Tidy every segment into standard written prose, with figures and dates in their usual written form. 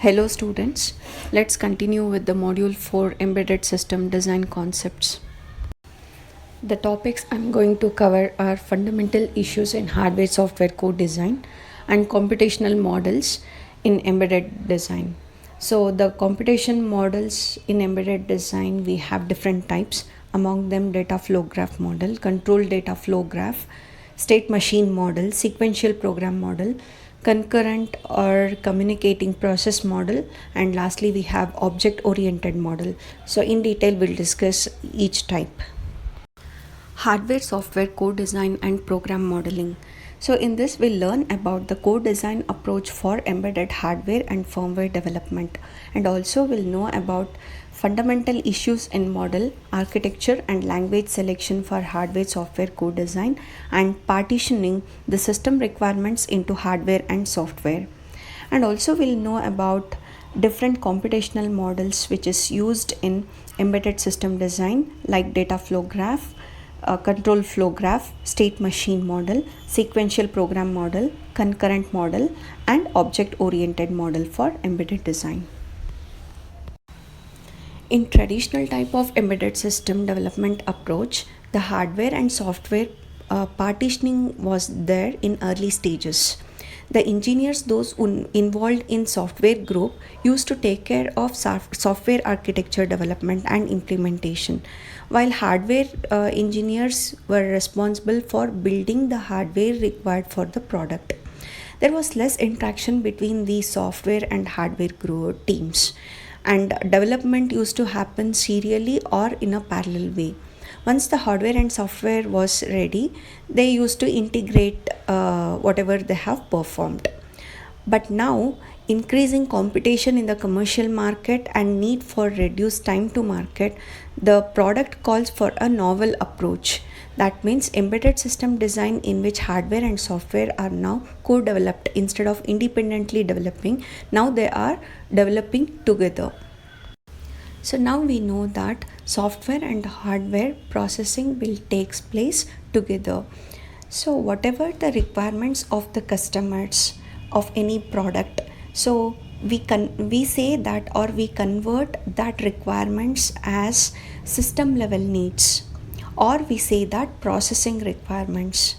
Hello students, let's continue with the module for embedded system design concepts. The topics I'm going to cover are fundamental issues in hardware software code design and computational models in embedded design. So the computation models in embedded design, we have different types, among them data flow graph model, control data flow graph, state machine model, sequential program model, concurrent or communicating process model, and lastly we have object oriented model. So in detail we'll discuss each type. Hardware software code design and program modeling. So in this we'll learn about the code design approach for embedded hardware and firmware development, and also we'll know about fundamental issues in model architecture and language selection for hardware software code design, and partitioning the system requirements into hardware and software. And also we'll know about different computational models which is used in embedded system design, like data flow graph, control flow graph, state machine model, sequential program model, concurrent model, and object oriented model for embedded design. In traditional type of embedded system development approach, the hardware and software partitioning was there in early stages. The engineers, those involved in software group, used to take care of software architecture development and implementation, while hardware engineers were responsible for building the hardware required for the product. There was less interaction between the software and hardware teams, and development used to happen serially or in a parallel way. Once the hardware and software was ready, they used to integrate whatever they have performed. But now, increasing competition in the commercial market and need for reduced time to market, the product calls for a novel approach. That means embedded system design in which hardware and software are now co-developed instead of independently developing. Now they are developing together. So now we know that software and hardware processing will take place together. So whatever the requirements of the customers of any product, so we say that, or we convert that requirements as system level needs, or we say that processing requirements.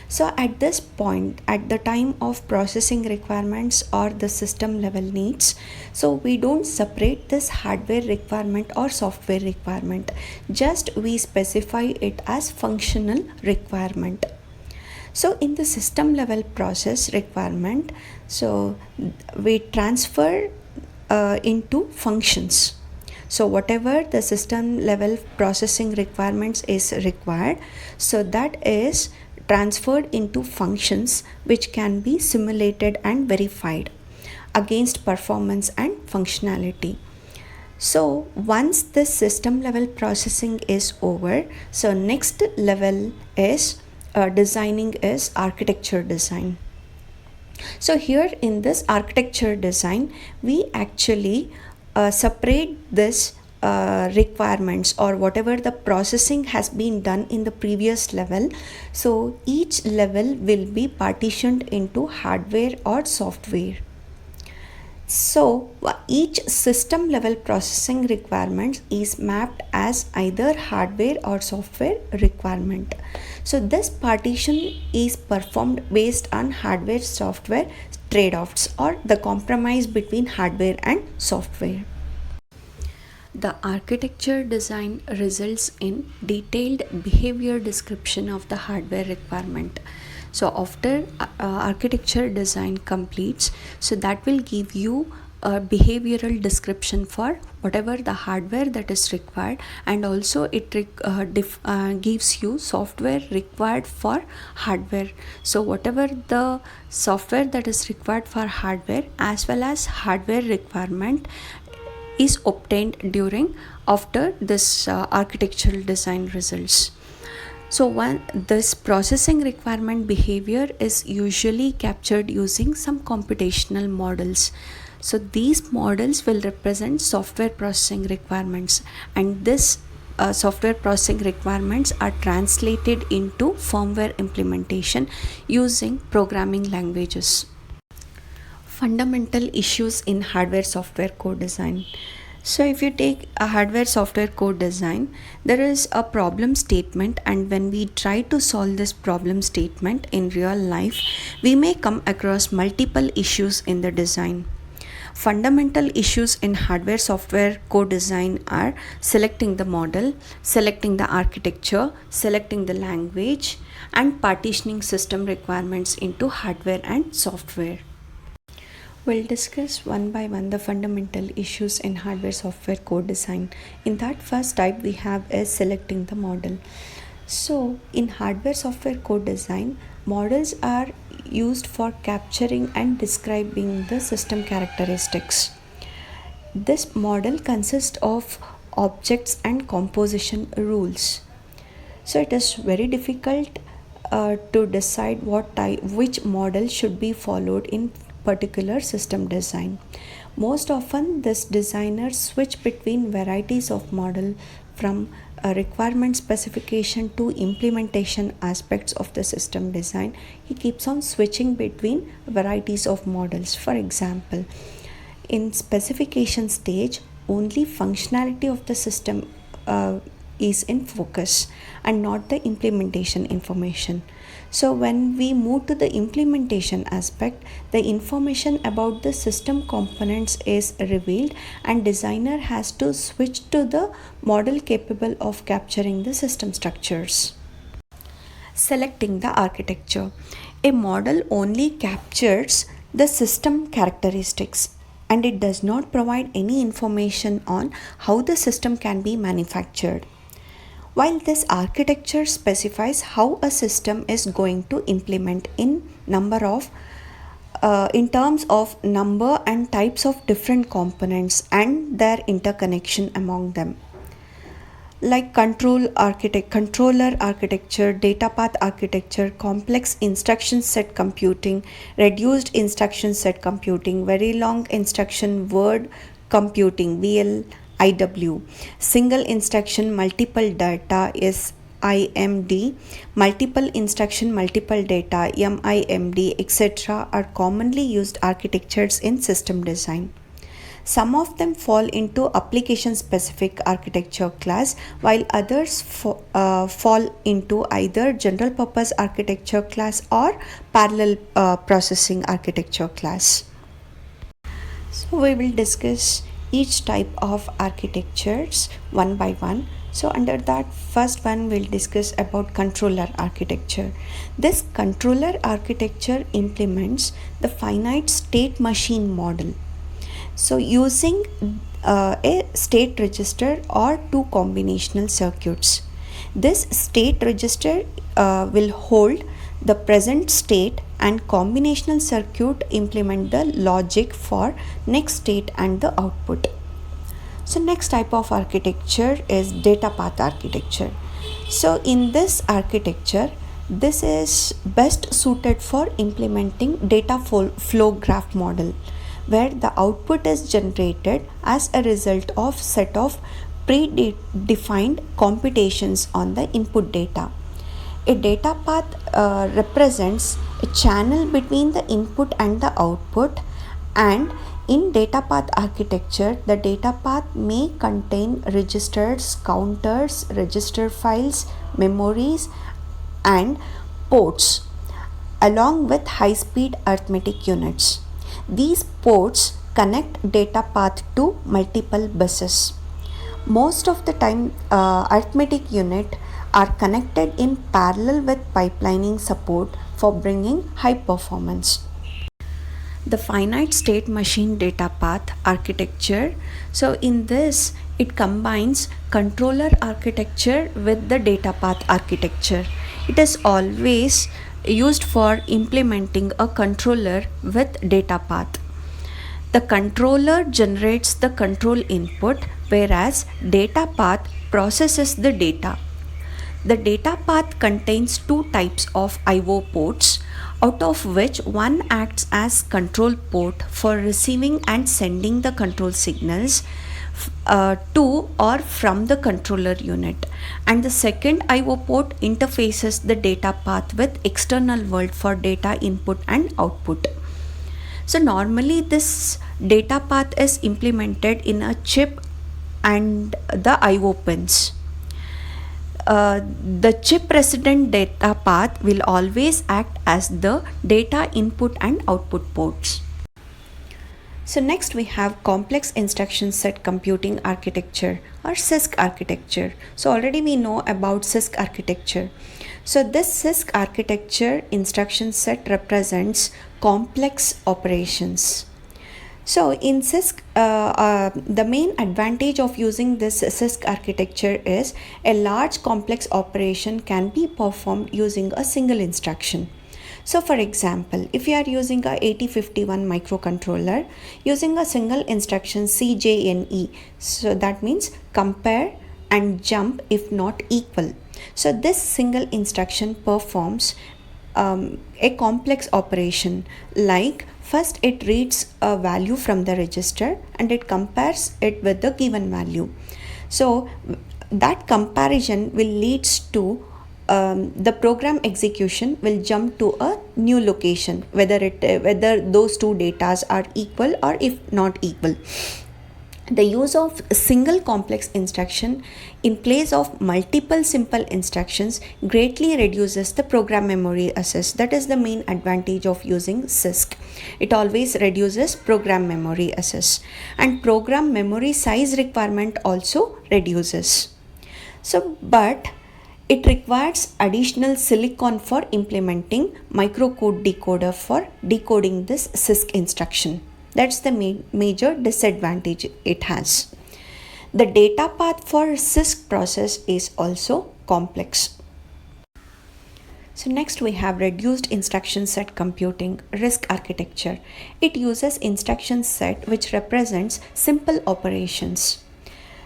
So at this point, at the time of processing requirements or the system level needs, so we don't separate this hardware requirement or software requirement, just we specify it as functional requirement. So in the system level process requirement, so we transfer into functions. So whatever the system level processing requirements is required, so that is transferred into functions which can be simulated and verified against performance and functionality. So once this system level processing is over, so next level is designing is architecture design. So here in this architecture design, we actually separate this requirements or whatever the processing has been done in the previous level. So each level will be partitioned into hardware or software. So each system level processing requirements is mapped as either hardware or software requirement. So this partition is performed based on hardware software trade-offs, or the compromise between hardware and software. The architecture design results in detailed behavior description of the hardware requirement. So after architecture design completes, so that will give you a behavioral description for whatever the hardware that is required, and also it gives you software required for hardware. So whatever the software that is required for hardware as well as hardware requirement is obtained during after this architectural design results. So when this processing requirement behavior is usually captured using some computational models. So these models will represent software processing requirements, and this software processing requirements are translated into firmware implementation using programming languages. Fundamental issues in hardware software code design. So if you take a hardware software code design, there is a problem statement, and when we try to solve this problem statement in real life, we may come across multiple issues in the design. Fundamental issues in hardware software code design are selecting the model, selecting the architecture, selecting the language, and partitioning system requirements into hardware and software. We'll discuss one by one the fundamental issues in hardware software code design. In that first type we have is selecting the model. So in hardware software code design, models are used for capturing and describing the system characteristics. This model consists of objects and composition rules. So it is very difficult to decide which model should be followed in particular system design. Most often this designer switch between varieties of model from a requirement specification to implementation aspects of the system design. He keeps on switching between varieties of models. For example, in specification stage, only functionality of the system is in focus and not the implementation information. So when we move to the implementation aspect, the information about the system components is revealed, and designer has to switch to the model capable of capturing the system structures. Selecting the architecture. A model only captures the system characteristics, and it does not provide any information on how the system can be manufactured. While this architecture specifies how a system is going to implement in terms of number and types of different components and their interconnection among them, like controller architecture, data path architecture, complex instruction set computing, reduced instruction set computing, very long instruction word computing, VLIW, single instruction multiple data is IMD, multiple instruction multiple data MIMD, etc. are commonly used architectures in system design. Some of them fall into application specific architecture class, while others fall into either general purpose architecture class or parallel processing architecture class. So we will discuss each type of architectures one by one. So under that first one we'll discuss about controller architecture. This controller architecture implements the finite state machine model. So using a state register or two combinational circuits. This state register will hold the present state, and combinational circuit implement the logic for next state and the output. So next type of architecture is data path architecture. So in this architecture, this is best suited for implementing data flow graph model, where the output is generated as a result of set of predefined computations on the input data. A data path represents a channel between the input and the output, and in data path architecture, the data path may contain registers, counters, register files, memories, and ports, along with high-speed arithmetic units. These ports connect data path to multiple buses. Most of the time, arithmetic unit are connected in parallel with pipelining support for bringing high performance. The finite state machine data path architecture. So in this, it combines controller architecture with the data path architecture. It is always used for implementing a controller with data path. The controller generates the control input, whereas data path processes the data. The data path contains two types of I/O ports, out of which one acts as control port for receiving and sending the control signals to or from the controller unit, and the second I/O port interfaces the data path with external world for data input and output. So normally this data path is implemented in a chip and the IO pins. The chip resident data path will always act as the data input and output ports. So next we have complex instruction set computing architecture or CISC architecture. So already we know about CISC architecture. So this CISC architecture instruction set represents complex operations. So in CISC, the main advantage of using this CISC architecture is a large complex operation can be performed using a single instruction. So for example, if you are using a 8051 microcontroller using a single instruction CJNE, so that means compare and jump if not equal. So this single instruction performs a complex operation, like first it reads a value from the register and it compares it with the given value. So that comparison will leads to the program execution will jump to a new location, whether those two datas are equal or if not equal. The use of a single complex instruction in place of multiple simple instructions greatly reduces the program memory access. That is the main advantage of using CISC. It always reduces program memory access, and program memory size requirement also reduces. So, but it requires additional silicon for implementing microcode decoder for decoding this CISC instruction. That's the major disadvantage it has. The data path for CISC process is also complex. So next we have reduced instruction set computing, RISC architecture. It uses instruction set which represents simple operations.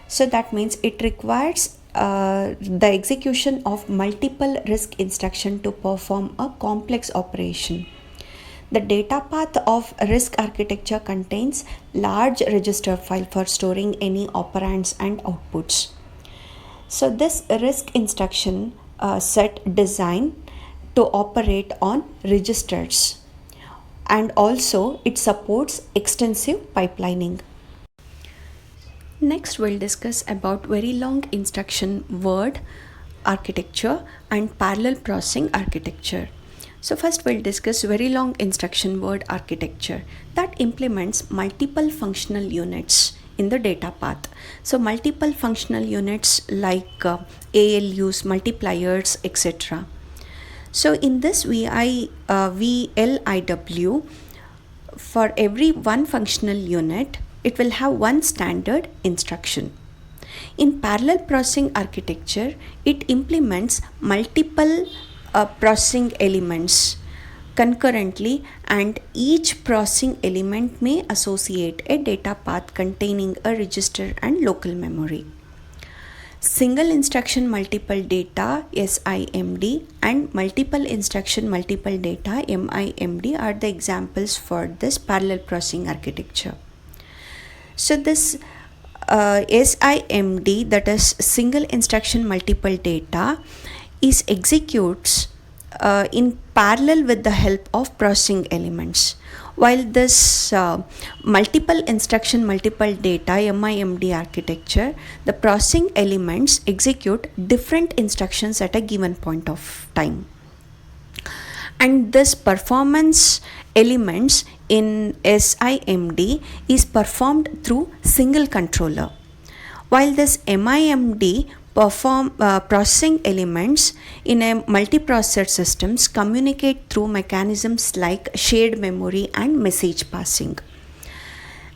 So that means it requires the execution of multiple RISC instruction to perform a complex operation. The data path of RISC architecture contains large register file for storing any operands and outputs. So this RISC instruction set designed to operate on registers, and also it supports extensive pipelining. Next we'll discuss about very long instruction word architecture and parallel processing architecture. So first we'll discuss very long instruction word architecture that implements multiple functional units in the data path. So multiple functional units like ALUs, multipliers, etc. So in this VLIW, for every one functional unit, it will have one standard instruction. In parallel processing architecture, it implements multiple processing elements concurrently, and each processing element may associate a data path containing a register and local memory. Single instruction multiple data SIMD and multiple instruction multiple data MIMD are the examples for this parallel processing architecture. So this SIMD, that is single instruction multiple data, is executes in parallel with the help of processing elements, while this multiple instruction multiple data MIMD architecture, the processing elements execute different instructions at a given point of time, and this performance elements in SIMD is performed through single controller, while this MIMD processing elements in a multiprocessor systems communicate through mechanisms like shared memory and message passing.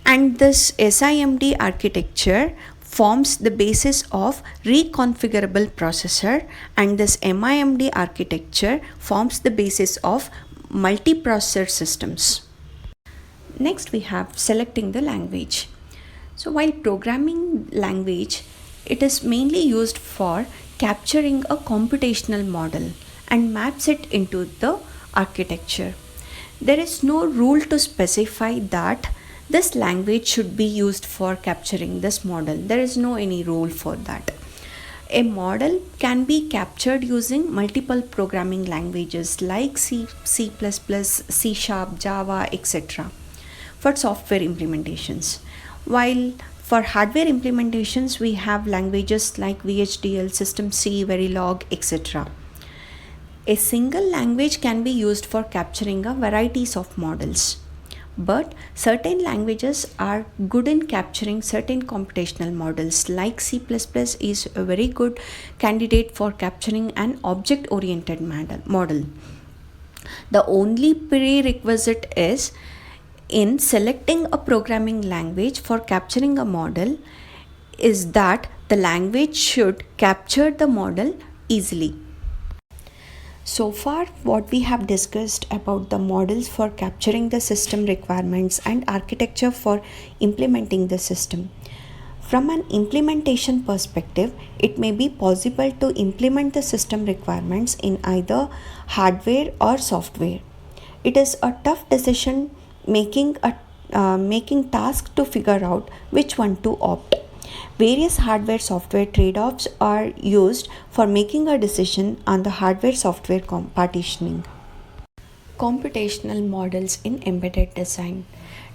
And this SIMD architecture forms the basis of reconfigurable processor, and this MIMD architecture forms the basis of multiprocessor systems. Next we have selecting the language. So while programming language, it is mainly used for capturing a computational model and maps it into the architecture. There is no rule to specify that this language should be used for capturing this model. There is no any rule for that. A model can be captured using multiple programming languages like C, C++, C#, Java, etc. for software implementations. While for hardware implementations, we have languages like VHDL, System C, Verilog, etc. A single language can be used for capturing a varieties of models, but certain languages are good in capturing certain computational models, like C++ is a very good candidate for capturing an object-oriented model. The only prerequisite is in selecting a programming language for capturing a model is that the language should capture the model easily. So far, what we have discussed about the models for capturing the system requirements and architecture for implementing the system. From an implementation perspective, it may be possible to implement the system requirements in either hardware or software. It is a tough decision making task to figure out which one to opt. Various hardware-software trade-offs are used for making a decision on the hardware-software partitioning. Computational models in embedded design.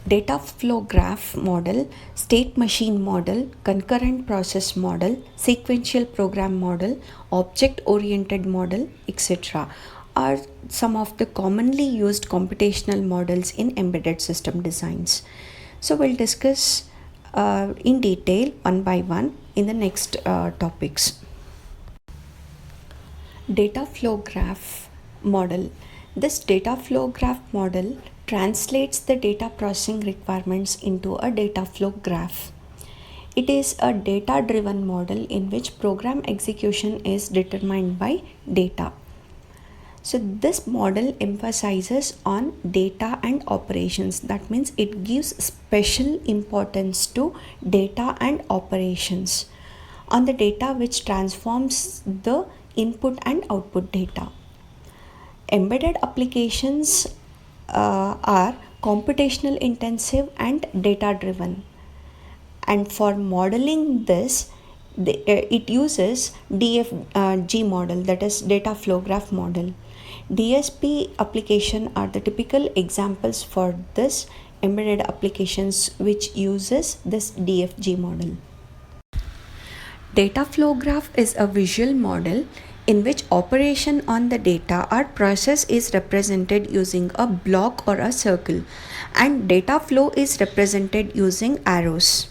Data flow graph model, state machine model, concurrent process model, sequential program model, object-oriented model, etc. are some of the commonly used computational models in embedded system designs. So we'll discuss in detail one by one in the next topics. Data flow graph model. This data flow graph model translates the data processing requirements into a data flow graph. It is a data-driven model in which program execution is determined by data. So this model emphasizes on data and operations. That means it gives special importance to data and operations on the data which transforms the input and output data. Embedded applications are computational intensive and data driven, and for modeling this it uses DFG model, that is data flow graph model. DSP application are the typical examples for this embedded applications which uses this DFG model. Data flow graph is a visual model in which operation on the data or process is represented using a block or a circle, and data flow is represented using arrows.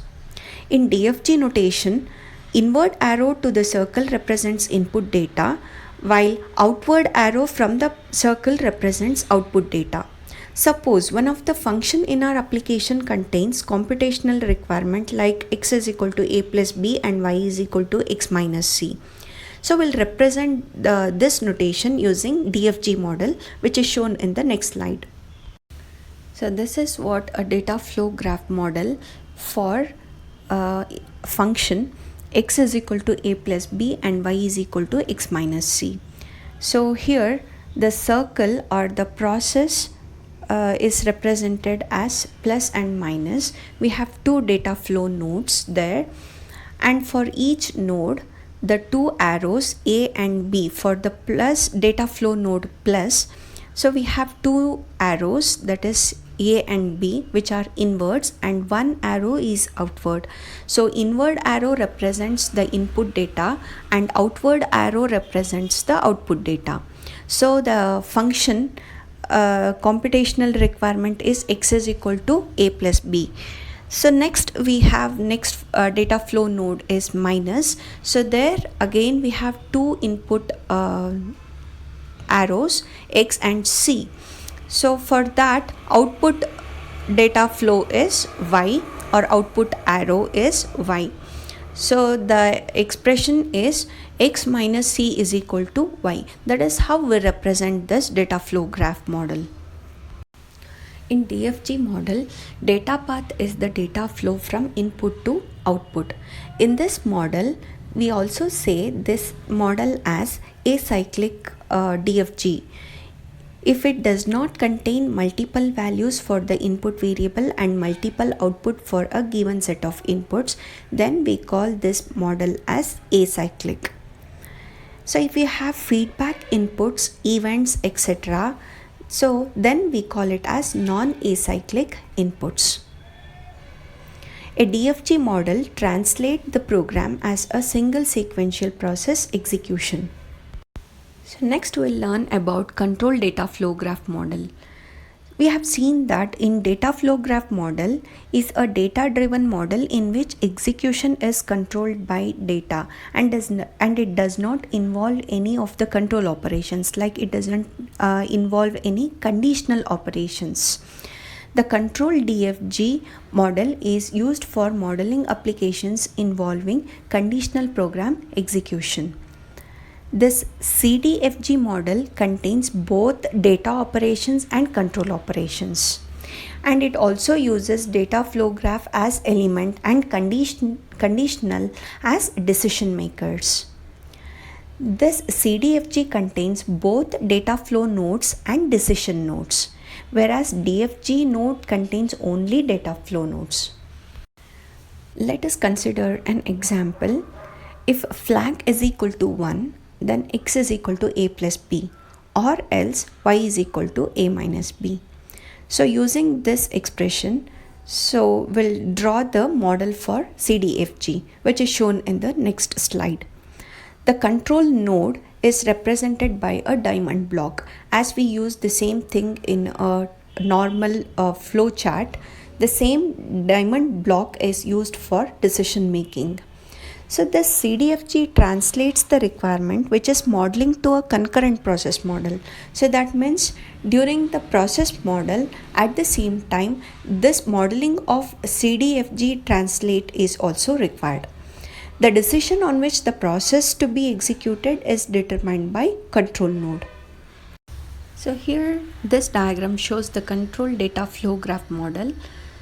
In DFG notation, inward arrow to the circle represents input data, while outward arrow from the circle represents output data. Suppose one of the function in our application contains computational requirement like x is equal to a plus b and y is equal to x minus c. So we'll represent this notation using DFG model, which is shown in the next slide. So this is what a data flow graph model for function x is equal to a plus b and y is equal to x minus c. So here the circle or the process is represented as plus and minus. We have two data flow nodes there, and for each node the two arrows a and b. For the plus data flow node plus, so we have two arrows, that is a and b, which are inwards, and one arrow is outward. So inward arrow represents the input data and outward arrow represents the output data. So the function computational requirement is x is equal to a plus b. So next we have data flow node is minus. So there again we have two input arrows x and c. So for that, output data flow is y, or output arrow is y. So the expression is x minus c is equal to y. That is how we represent this data flow graph model. In DFG model, data path is the data flow from input to output. In this model, we also say this model as acyclic DFG. If it does not contain multiple values for the input variable and multiple output for a given set of inputs, then we call this model as acyclic. So if we have feedback inputs, events, etc., So then we call it as non-acyclic inputs. A DFG model translates the program as a single sequential process execution. So next we'll learn about control data flow graph model. We have seen that in data flow graph model is a data driven model in which execution is controlled by data and it does not involve any of the control operations, like it doesn't involve any conditional operations. The control DFG model is used for modeling applications involving conditional program execution. This CDFG model contains both data operations and control operations. And it also uses data flow graph as element and conditional as decision makers. This CDFG contains both data flow nodes and decision nodes, whereas DFG node contains only data flow nodes. Let us consider an example. If flag is equal to 1, then x is equal to a plus b, or else y is equal to a minus b. So using this expression, so we'll draw the model for CDFG, which is shown in the next slide. The control node is represented by a diamond block. As we use the same thing in a normal flow chart, the same diamond block is used for decision making. So this CDFG translates the requirement which is modeling to a concurrent process model. So that means during the process model, at the same time, this modeling of CDFG translate is also required. The decision on which the process to be executed is determined by control node. So here this diagram shows the control data flow graph model.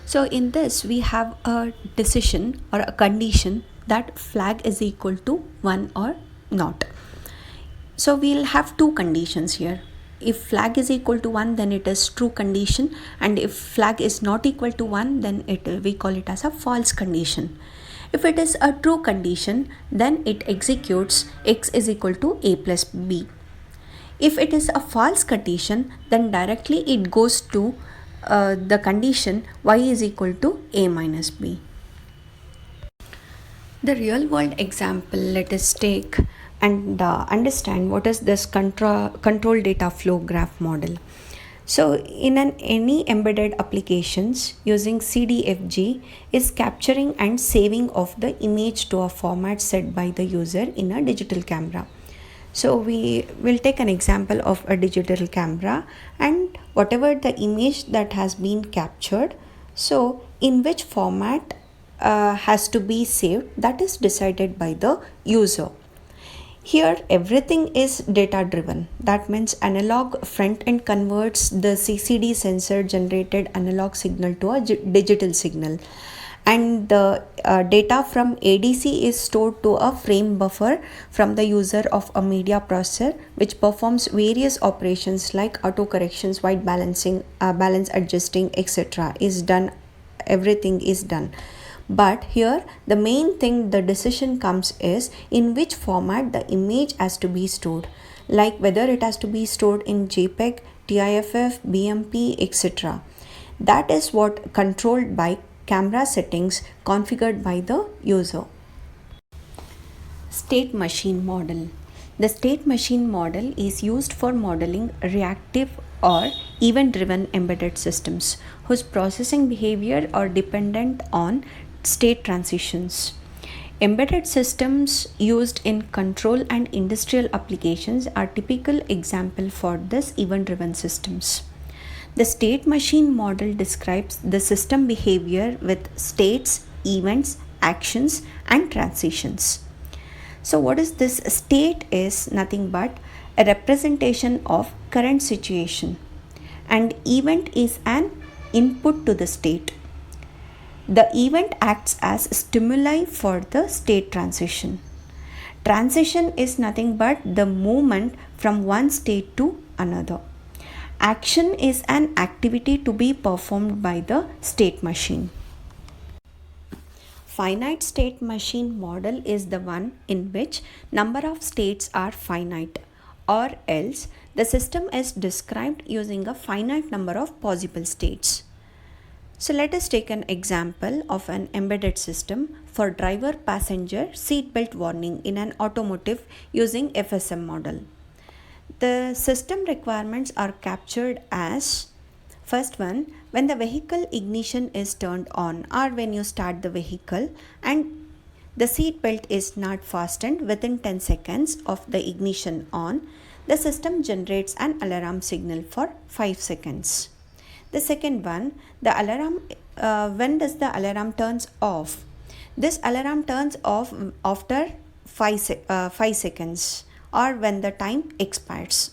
So in this we have a decision or a condition that flag is equal to 1 or not. So we'll have two conditions here. If flag is equal to 1, then it is true condition, and if flag is not equal to 1, then we call it as a false condition. If it is a true condition, then it executes x is equal to a plus b. If it is a false condition, then directly it goes to the condition y is equal to a minus b. The real world example, let us take and understand what is this control data flow graph model. So in any embedded applications using CDFG is capturing and saving of the image to a format set by the user in a digital camera. So we will take an example of a digital camera and whatever the image that has been captured, so in which format has to be saved, that is decided by the user. Here everything is data driven. That means analog front end converts the CCD sensor generated analog signal to a digital signal, and the data from ADC is stored to a frame buffer from the user of a media processor, which performs various operations like auto corrections, white balancing, balance adjusting, etc. is done. Everything is done. But here the main thing, the decision comes is in which format the image has to be stored, like whether it has to be stored in JPEG, TIFF, BMP, etc. That is what controlled by camera settings configured by the user. State machine model. The state machine model is used for modeling reactive or event driven embedded systems whose processing behavior are dependent on state transitions. Embedded systems used in control and industrial applications are typical example for this event-driven systems. The state machine model describes the system behavior with states, events, actions, and transitions. So what is this? State is nothing but a representation of current situation, and event is an input to the state. The event acts as stimuli for the state transition. Transition is nothing but the movement from one state to another. Action is an activity to be performed by the state machine. Finite state machine model is the one in which number of states are finite. or else the system is described using a finite number of possible states. So let us take an example of an embedded system for driver passenger seatbelt warning in an automotive using FSM model. The system requirements are captured as: first one, when the vehicle ignition is turned on or when you start the vehicle and the seat belt is not fastened within 10 seconds of the ignition on, the system generates an alarm signal for 5 seconds. The second one, the alarm, when does the alarm turns off? This alarm turns off after 5 seconds or when the time expires.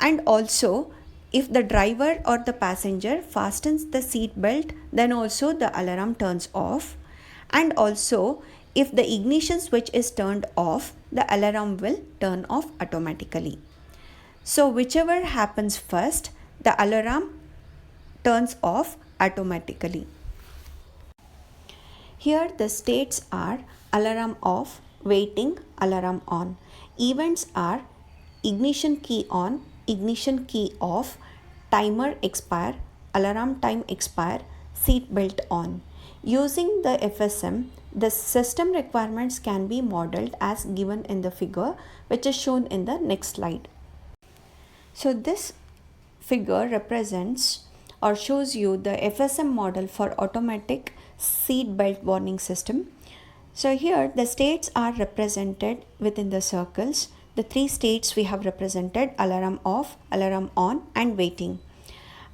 And also, if the driver or the passenger fastens the seat belt, then also the alarm turns off. And also, if the ignition switch is turned off, the alarm will turn off automatically. So whichever happens first, the alarm turns off automatically. Here the states are alarm off, waiting, alarm on. Events are ignition key on, ignition key off, timer expire, alarm time expire, seat belt on. Using the FSM, the system requirements can be modeled as given in the figure, which is shown in the next slide. So this figure represents or shows you the FSM model for automatic seat belt warning system. So here the states are represented within the circles. The three states we have represented: alarm off, alarm on and waiting.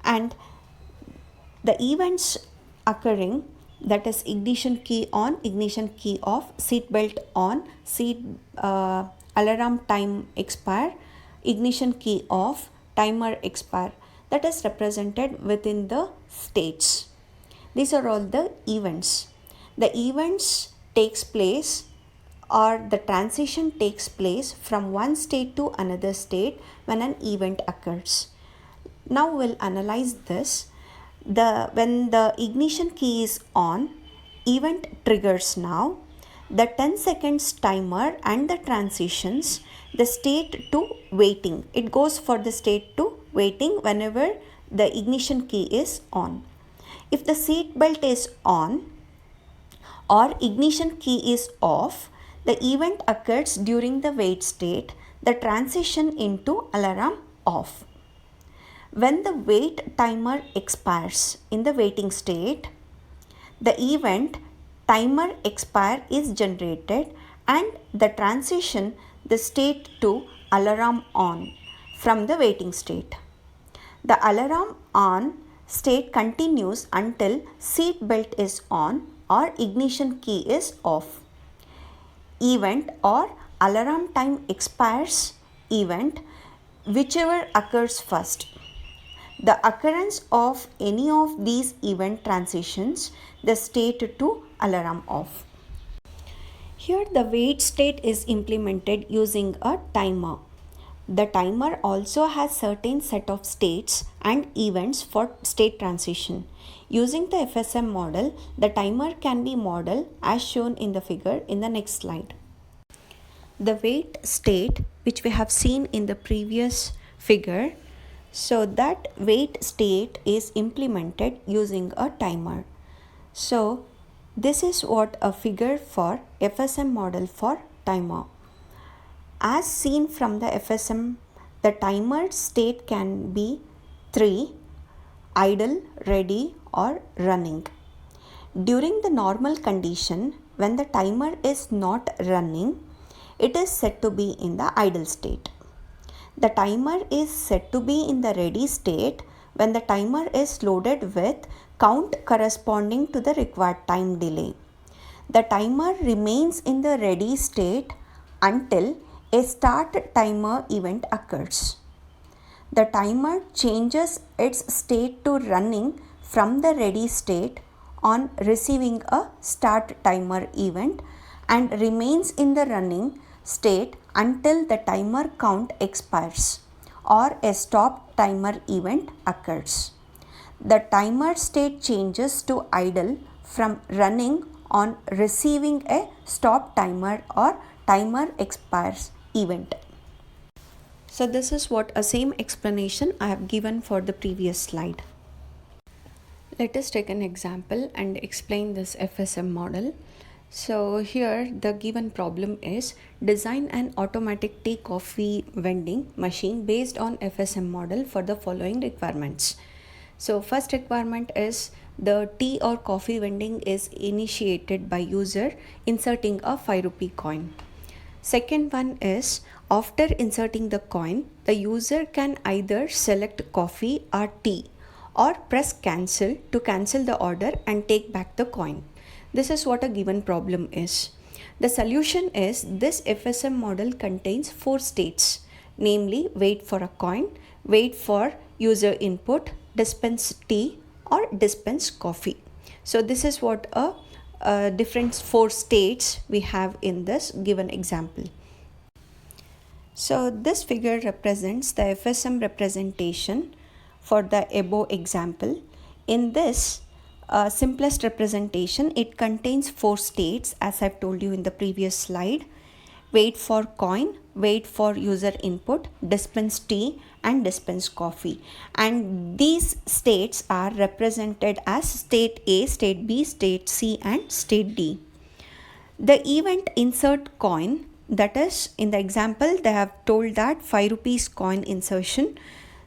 And the events occurring, that is ignition key on, ignition key off, seat belt on, alarm time expire, ignition key off, timer expire, that is represented within the states. These are all the events. The events takes place or the transition takes place from one state to another state when an event occurs. Now we'll analyze this. When the ignition key is on, event triggers now. The 10 seconds timer and the transitions, the state to waiting. It goes for the state to waiting whenever the ignition key is on. If the seat belt is on or ignition key is off, the event occurs during the wait state, the transition into alarm off. When the wait timer expires in the waiting state, the event timer expire is generated and the transition, the state to alarm on from the waiting state. The alarm on state continues until seat belt is on or ignition key is off. Event or alarm time expires event, whichever occurs first. The occurrence of any of these event transitions the state to alarm off. Here the wait state is implemented using a timer. The timer also has certain set of states and events for state transition. Using the FSM model, the timer can be modeled as shown in the figure in the next slide. The wait state, which we have seen in the previous figure, so that wait state is implemented using a timer. So this is what a figure for FSM model for timer. As seen from the FSM, the timer state can be 3: idle, ready or running. During the normal condition, when the timer is not running, it is said to be in the idle state. The timer is said to be in the ready state when the timer is loaded with count corresponding to the required time delay. The timer remains in the ready state until a start timer event occurs. The timer changes its state to running from the ready state on receiving a start timer event and remains in the running state until the timer count expires or a stop timer event occurs. The timer state changes to idle from running on receiving a stop timer or timer expires event. So this is what a same explanation I have given for the previous slide. Let us take an example and explain this FSM model. So here the given problem is design an automatic tea coffee vending machine based on FSM model for the following requirements. So first requirement is the tea or coffee vending is initiated by user inserting a 5 rupee coin. Second one is after inserting the coin, the user can either select coffee or tea or press cancel to cancel the order and take back the coin. This is what a given problem is. The solution is this FSM model contains 4 states, namely wait for a coin, wait for user input, dispense tea or dispense coffee. So this is what a different 4 states we have in this given example. So this figure represents the FSM representation for the above example. In this simplest representation, it contains 4 states as I've told you in the previous slide. Wait for coin, wait for user input, dispense tea and dispense coffee. And these states are represented as state A, state B, state C and state D. The event insert coin, that is in the example they have told that 5 rupees coin insertion.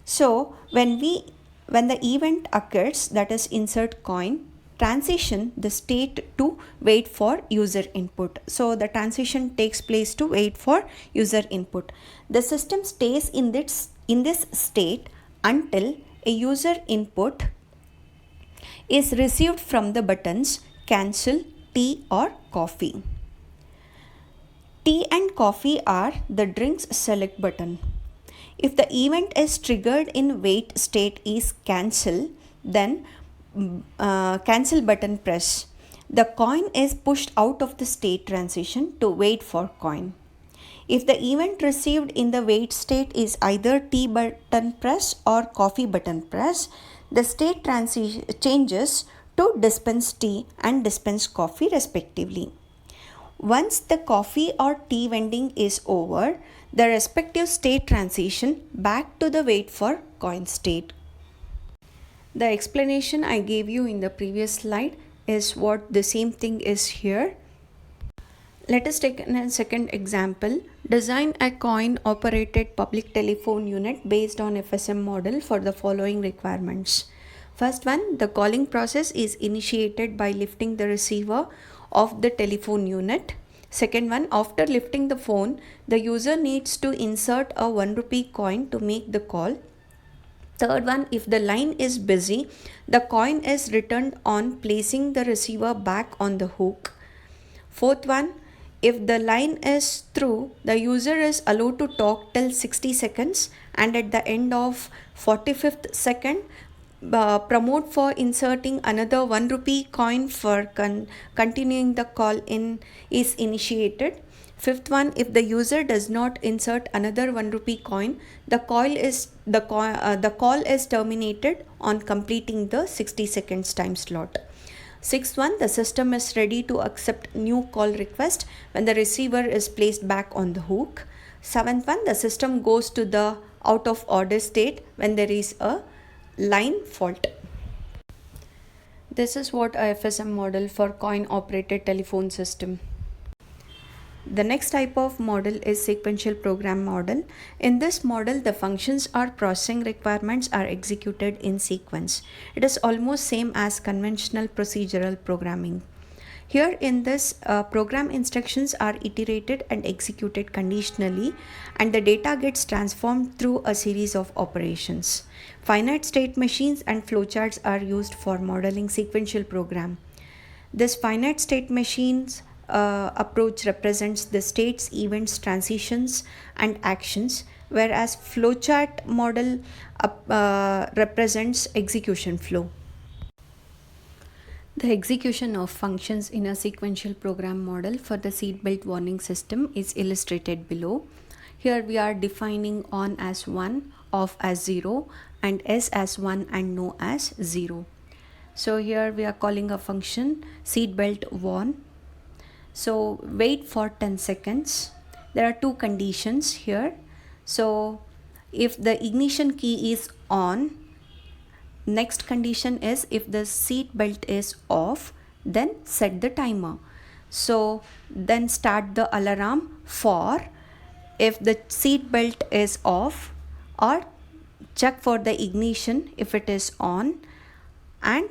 So when the event occurs, that is insert coin, transition the state to wait for user input. So the transition takes place to wait for user input. The system stays in this state until a user input is received from the buttons cancel, tea or coffee. Tea and coffee are the drinks select button. If the event is triggered in wait state is cancel, then cancel button press. The coin is pushed out of the state transition to wait for coin. If the event received in the wait state is either tea button press or coffee button press, the state changes to dispense tea and dispense coffee respectively. Once the coffee or tea vending is over, the respective state transition back to the wait for coin state. The explanation I gave you in the previous slide is what the same thing is here. Let us take a second example. Design a coin operated public telephone unit based on FSM model for the following requirements. First one, the calling process is initiated by lifting the receiver of the telephone unit. Second one, after lifting the phone, the user needs to insert a 1 rupee coin to make the call. Third one, if the line is busy, the coin is returned on placing the receiver back on the hook. Fourth one, if the line is through, the user is allowed to talk till 60 seconds and at the end of 45th second, promote for inserting another 1 rupee coin for continuing the call in is initiated. Fifth one, if the user does not insert another 1 rupee coin, the call is terminated on completing the 60 seconds time slot. Sixth one, the system is ready to accept new call request when the receiver is placed back on the hook. Seventh one, the system goes to the out of order state when there is a line fault. This is what a FSM model for coin operated telephone system. The next type of model is sequential program model. In this model, the functions or processing requirements are executed in sequence. It is almost same as conventional procedural programming. Here in this, program instructions are iterated and executed conditionally and the data gets transformed through a series of operations. Finite state machines and flowcharts are used for modeling sequential program. This finite state machines approach represents the states, events, transitions and actions, whereas flowchart model represents execution flow. The execution of functions in a sequential program model for the seatbelt warning system is illustrated below. Here we are defining on as 1, off as 0 and S as 1 and no as 0. So here we are calling a function seatbelt warn. So wait for 10 seconds. There are two conditions here. So If the ignition key is on, next condition is if the seat belt is off, then set the timer. So then start the alarm for if the seat belt is off, or check for the ignition if it is on, and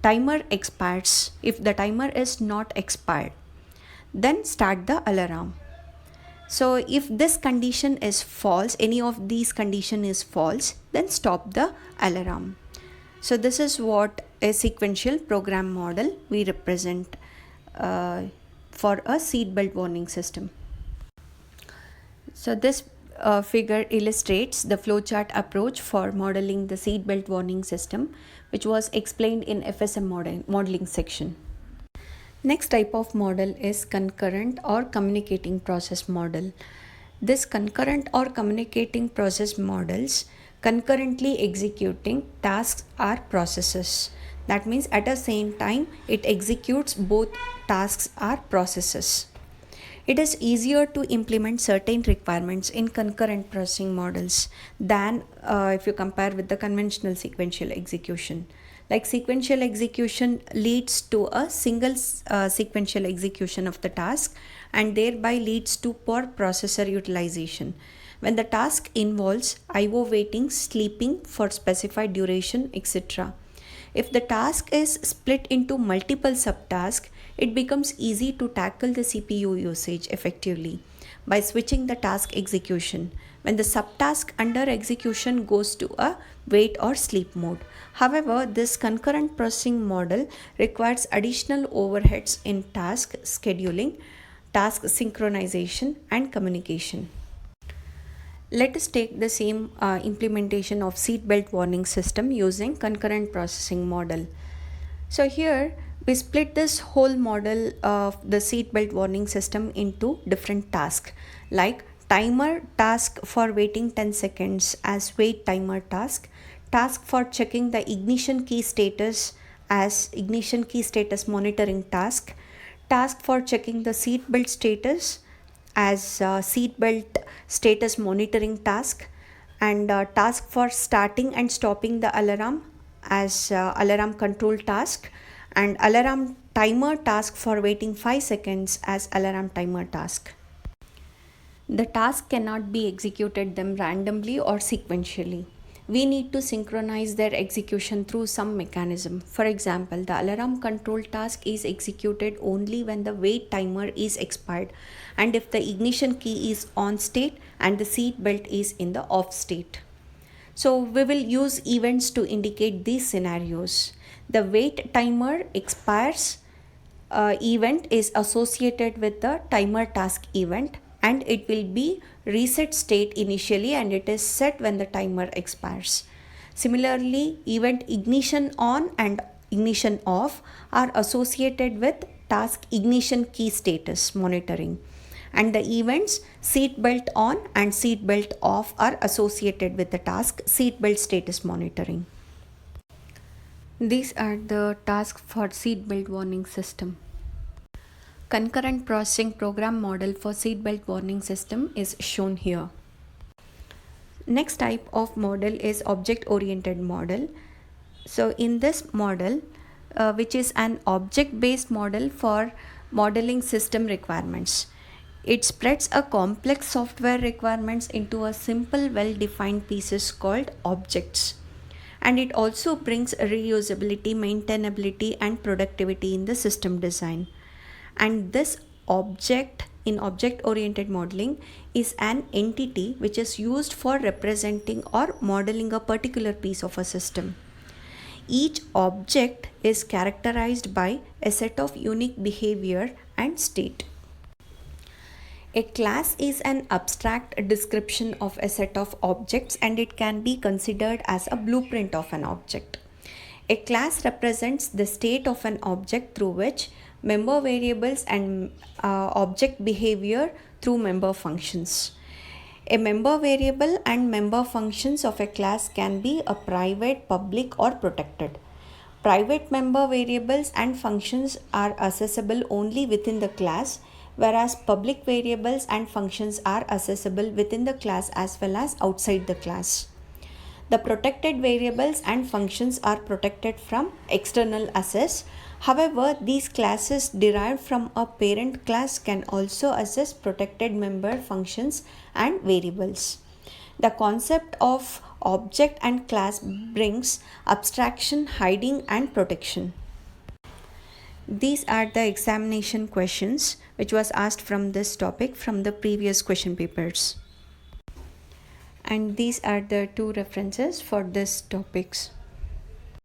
timer expires. If the timer is not expired, then start the alarm. So if this condition is false, any of these condition is false, then stop the alarm. So this is what a sequential program model we represent for a seatbelt warning system. So this figure illustrates the flowchart approach for modeling the seatbelt warning system, which was explained in FSM modeling section. Next type of model is concurrent or communicating process model. This concurrent or communicating process models concurrently executing tasks or processes. That means at the same time it executes both tasks or processes. It is easier to implement certain requirements in concurrent processing models than if you compare with the conventional sequential execution. Like sequential execution leads to a single sequential execution of the task and thereby leads to poor processor utilization. When the task involves IO waiting, sleeping for specified duration, etc. If the task is split into multiple subtasks, it becomes easy to tackle the CPU usage effectively by switching the task execution when the subtask under execution goes to a wait or sleep mode. However, this concurrent processing model requires additional overheads in task scheduling, task synchronization, and communication. Let us take the same implementation of seatbelt warning system using concurrent processing model. So here we split this whole model of the seatbelt warning system into different tasks, like timer task for waiting 10 seconds as wait timer task, task for checking the ignition key status as ignition key status monitoring task, task for checking the seatbelt status as seatbelt status monitoring task, and task for starting and stopping the alarm as alarm control task, and alarm timer task for waiting 5 seconds as alarm timer task. The task cannot be executed them randomly or sequentially. We need to synchronize their execution through some mechanism. For example, the alarm control task is executed only when the wait timer is expired and if the ignition key is on state and the seat belt is in the off state. So we will use events to indicate these scenarios. The wait timer expires event is associated with the timer task event, and it will be reset state initially and it is set when the timer expires. Similarly, event ignition on and ignition off are associated with task ignition key status monitoring, and the events seat belt on and seat belt off are associated with the task seat belt status monitoring. These are the tasks for seatbelt warning system. Concurrent processing program model for seatbelt warning system is shown here. Next type of model is object-oriented model. So in this model, which is an object-based model for modeling system requirements, it spreads a complex software requirements into a simple, well-defined pieces called objects. And it also brings reusability, maintainability, and productivity in the system design. And this object in object-oriented modeling is an entity which is used for representing or modeling a particular piece of a system. Each object is characterized by a set of unique behavior and state. A class is an abstract description of a set of objects and it can be considered as a blueprint of an object. A class represents the state of an object through which member variables and object behavior through member functions. A member variable and member functions of a class can be a private, public, or protected. Private member variables and functions are accessible only within the class, whereas public variables and functions are accessible within the class as well as outside the class. The protected variables and functions are protected from external access. However, these classes derived from a parent class can also access protected member functions and variables. The concept of object and class brings abstraction, hiding, and protection. These are the examination questions which was asked from this topic from the previous question papers. And these are the two references for this topics.